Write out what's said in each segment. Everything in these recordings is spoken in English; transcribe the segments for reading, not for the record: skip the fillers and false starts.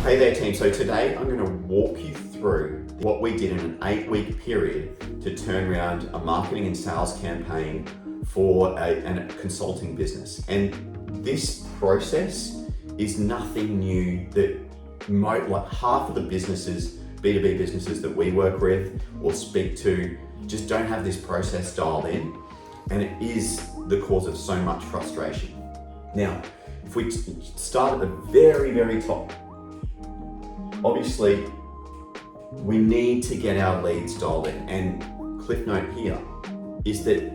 Hey there team, so today I'm going to walk you through what we did in an 8-week period to turn around a marketing and sales campaign for a consulting business. And this process is nothing new. That like half of the businesses, B2B businesses that we work with or speak to just don't have this process dialed in, and it is the cause of so much frustration. Now, if we start at the very, very top, obviously we need to get our leads dialed in, and cliff note here is that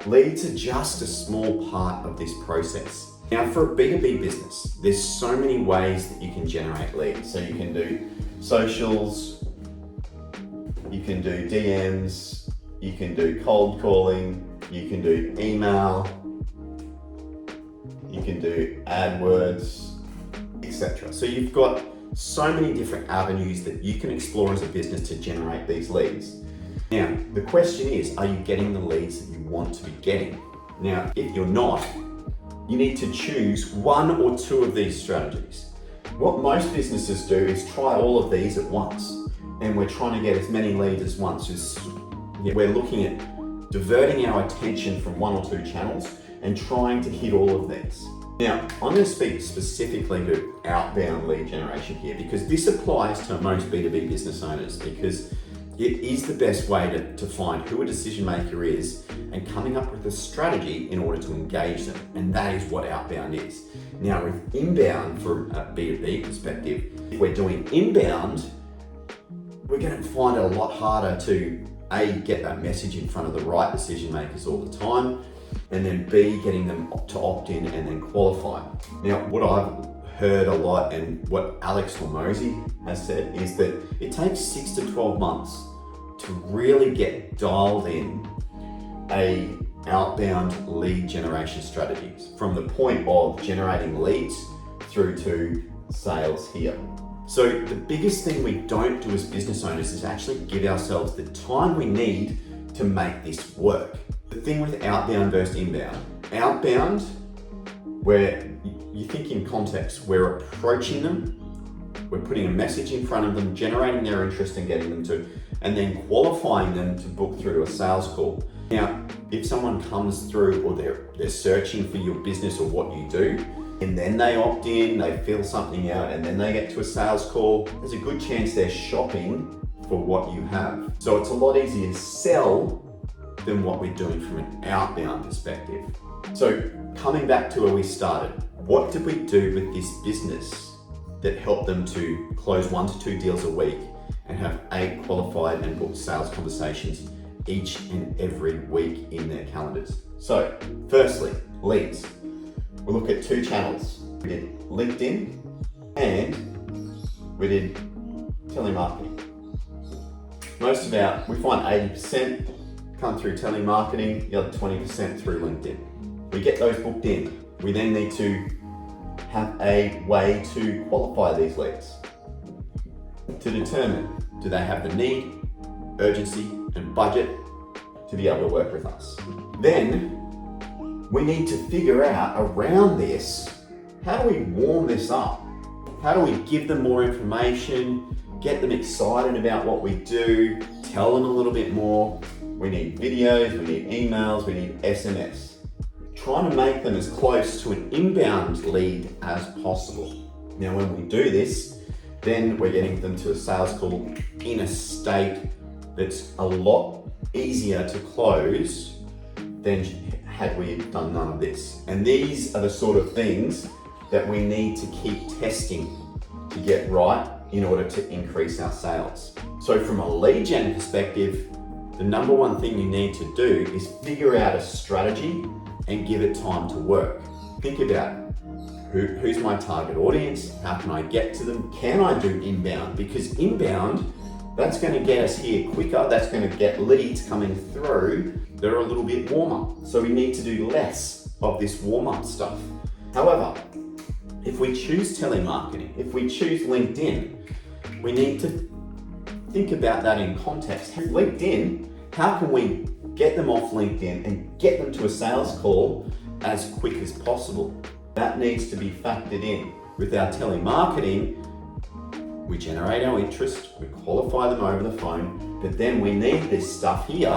leads are just a small part of this process. Now, for a B2B business, there's so many ways that you can generate leads. So you can do socials, you can do DMs, you can do cold calling, you can do email, you can do AdWords, etc. So you've got so many different avenues that you can explore as a business to generate these leads. Now, the question is, are you getting the leads that you want to be getting? Now, if you're not, you need to choose one or two of these strategies. What most businesses do is try all of these at once, and we're trying to get as many leads as once. We're looking at diverting our attention from one or two channels and trying to hit all of these. Now, I'm going to speak specifically to outbound lead generation here, because this applies to most B2B business owners, because it is the best way to find who a decision maker is and coming up with a strategy in order to engage them. And that is what outbound is. Now, with inbound, from a B2B perspective, if we're doing inbound, we're going to find it a lot harder to A, get that message in front of the right decision makers all the time, and then B, getting them to opt in and then qualify. Now, what I've heard a lot and what Alex Hormozy has said is that it takes 6 to 12 months to really get dialed in a outbound lead generation strategies, from the point of generating leads through to sales here. So the biggest thing we don't do as business owners is actually give ourselves the time we need to make this work. The thing with outbound versus inbound, outbound, where you think in context, we're approaching them, we're putting a message in front of them, generating their interest and getting them to, and then qualifying them to book through to a sales call. Now, if someone comes through or they're searching for your business or what you do, and then they opt in, they fill something out, and then they get to a sales call, there's a good chance they're shopping for what you have. So it's a lot easier to sell than what we're doing from an outbound perspective. So coming back to where we started, what did we do with this business that helped them to close 1 to 2 deals a week and have 8 qualified and booked sales conversations each and every week in their calendars? So firstly, leads. We look at 2 channels. We did LinkedIn and we did telemarketing. We find 80% come through telemarketing, the other 20% through LinkedIn. We get those booked in. We then need to have a way to qualify these leads to determine, do they have the need, urgency, and budget to be able to work with us. Then we need to figure out around this, how do we warm this up? How do we give them more information, get them excited about what we do, tell them a little bit more? We need videos, we need emails, we need SMS. Trying to make them as close to an inbound lead as possible. Now, when we do this, then we're getting them to a sales call in a state that's a lot easier to close than had we done none of this. And these are the sort of things that we need to keep testing to get right in order to increase our sales. So from a lead gen perspective, the number one thing you need to do is figure out a strategy and give it time to work. Think about who's my target audience, how can I get to them, can I do inbound? Because inbound, that's going to get us here quicker, that's going to get leads coming through that are a little bit warmer. So we need to do less of this warm-up stuff. However, if we choose telemarketing, if we choose LinkedIn, we need to think about that in context. LinkedIn, how can we get them off LinkedIn and get them to a sales call as quick as possible? That needs to be factored in. With our telemarketing, we generate our interest, we qualify them over the phone, but then we need this stuff here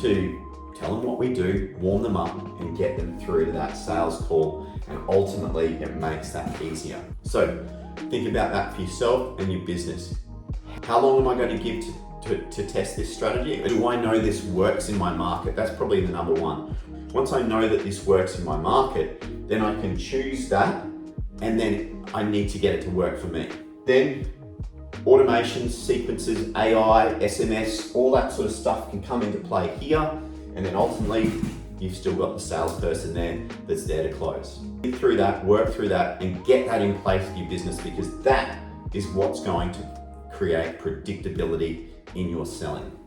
to tell them what we do, warm them up, and get them through to that sales call, and ultimately it makes that easier. So think about that for yourself and your business. How long am I going to give to test this strategy? Do I know this works in my market? That's probably the number one. Once I know that this works in my market, then I can choose that, and then I need to get it to work for me. Then automations, sequences, AI, SMS, all that sort of stuff can come into play here, and then ultimately you've still got the salesperson there that's there to close. Get through that, work through that, and get that in place for your business, because that is what's going to create predictability in your selling.